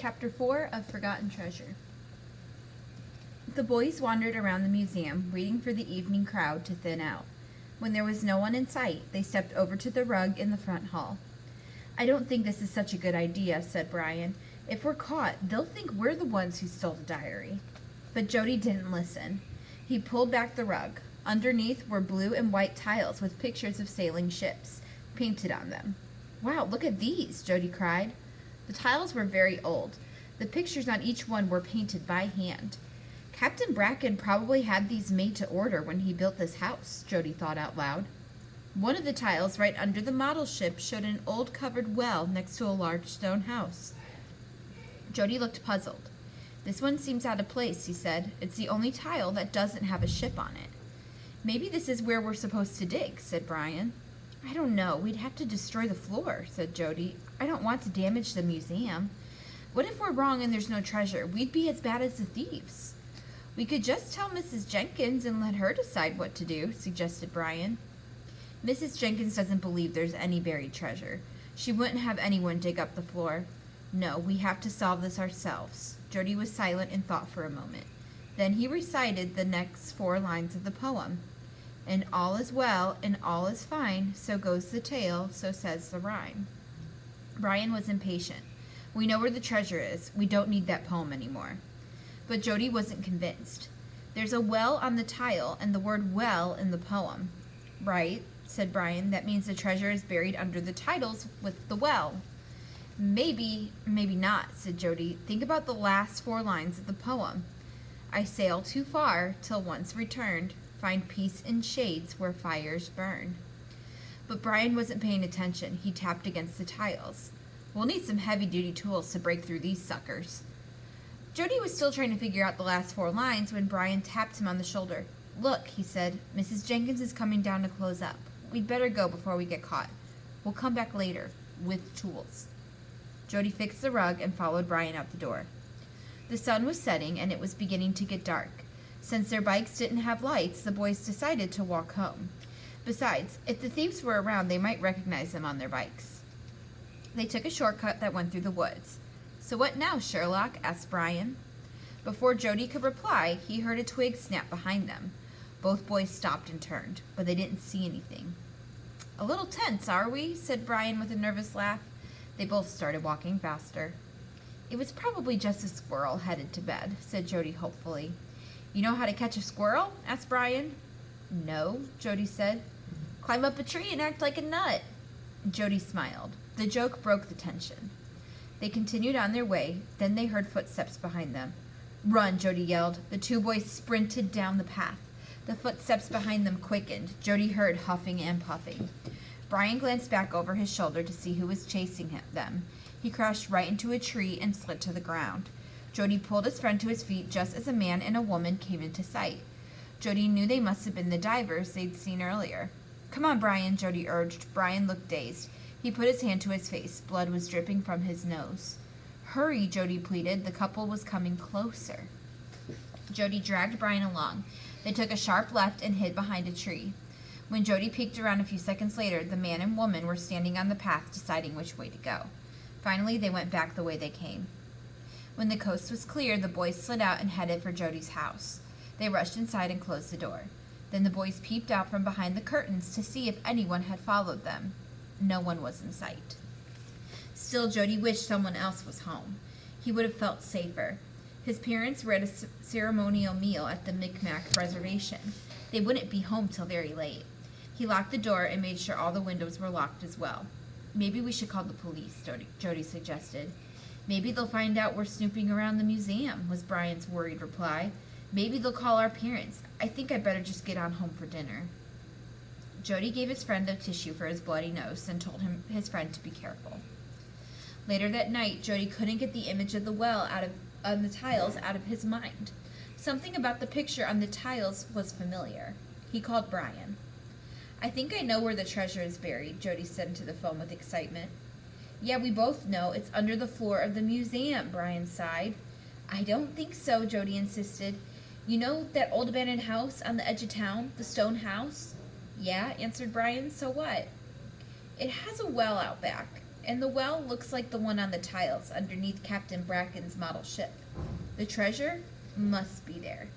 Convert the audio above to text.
Chapter 4 of Forgotten Treasure. The boys wandered around the museum, waiting for the evening crowd to thin out. When there was no one in sight, they stepped over to the rug in the front hall. "I don't think this is such a good idea," said Brian. "If we're caught, they'll think we're the ones who stole the diary." But Jody didn't listen. He pulled back the rug. Underneath were blue and white tiles with pictures of sailing ships painted on them. "Wow, look at these," Jody cried. The tiles were very old. The pictures on each one were painted by hand. "Captain Bracken probably had these made to order when he built this house," Jody thought out loud. One of the tiles right under the model ship showed an old covered well next to a large stone house. Jody looked puzzled. "This one seems out of place," he said. "It's the only tile that doesn't have a ship on it." "Maybe this is where we're supposed to dig," said Brian. "I don't know. We'd have to destroy the floor," said Jody. "I don't want to damage the museum. What if we're wrong and there's no treasure? We'd be as bad as the thieves." "We could just tell Mrs. Jenkins and let her decide what to do," suggested Brian. "Mrs. Jenkins doesn't believe there's any buried treasure. She wouldn't have anyone dig up the floor. No, we have to solve this ourselves." Jody was silent in thought for a moment. Then he recited the next 4 lines of the poem. "And all is well, and all is fine, so goes the tale, so says the rhyme." Brian was impatient. "We know where the treasure is. We don't need that poem anymore." But Jody wasn't convinced. "There's a well on the tile and the word well in the poem." "Right," said Brian. "That means the treasure is buried under the tiles with the well." Maybe not," said Jody. "Think about the last 4 lines of the poem. I sail too far, till once returned, find peace in shades where fires burn." But Brian wasn't paying attention. He tapped against the tiles. "We'll need some heavy-duty tools to break through these suckers." Jody was still trying to figure out the last 4 lines when Brian tapped him on the shoulder. "Look," he said, "Mrs. Jenkins is coming down to close up. We'd better go before we get caught. We'll come back later, with tools." Jody fixed the rug and followed Brian out the door. The sun was setting and it was beginning to get dark. Since their bikes didn't have lights, the boys decided to walk home. Besides, if the thieves were around, they might recognize them on their bikes. They took a shortcut that went through the woods. "So what now, Sherlock?" asked Brian. Before Jody could reply, he heard a twig snap behind them. Both boys stopped and turned, but they didn't see anything. "A little tense, are we?" said Brian with a nervous laugh. They both started walking faster. "It was probably just a squirrel headed to bed," said Jody hopefully. "You know how to catch a squirrel?" asked Brian. "No," Jody said. "Climb up a tree and act like a nut." Jody smiled. The joke broke the tension. They continued on their way. Then they heard footsteps behind them. "Run!" Jody yelled. The 2 boys sprinted down the path. The footsteps behind them quickened. Jody heard huffing and puffing. Brian glanced back over his shoulder to see who was chasing them. He crashed right into a tree and slid to the ground. Jody pulled his friend to his feet just as a man and a woman came into sight. Jody knew they must have been the divers they'd seen earlier. "Come on, Brian," Jody urged. Brian looked dazed. He put his hand to his face. Blood was dripping from his nose. "Hurry," Jody pleaded. The couple was coming closer. Jody dragged Brian along. They took a sharp left and hid behind a tree. When Jody peeked around a few seconds later, the man and woman were standing on the path deciding which way to go. Finally, they went back the way they came. When the coast was clear, the boys slid out and headed for Jody's house. They rushed inside and closed the door. Then the boys peeped out from behind the curtains to see if anyone had followed them. No one was in sight. Still, Jody wished someone else was home. He would have felt safer. His parents were at a ceremonial meal at the Micmac Reservation. They wouldn't be home till very late. He locked the door and made sure all the windows were locked as well. "Maybe we should call the police," Jody suggested. "Maybe they'll find out we're snooping around the museum," was Brian's worried reply. "Maybe they'll call our parents. I think I'd better just get on home for dinner." Jody gave his friend a tissue for his bloody nose and told his friend to be careful. Later that night, Jody couldn't get the image of the well on the tiles out of his mind. Something about the picture on the tiles was familiar. He called Brian. "I think I know where the treasure is buried," Jody said into the phone with excitement. "Yeah, we both know. It's under the floor of the museum," Brian sighed. "I don't think so," Jody insisted. "You know that old abandoned house on the edge of town, the stone house?" "Yeah," answered Brian. "So what?" "It has a well out back. And the well looks like the one on the tiles underneath Captain Bracken's model ship. The treasure must be there.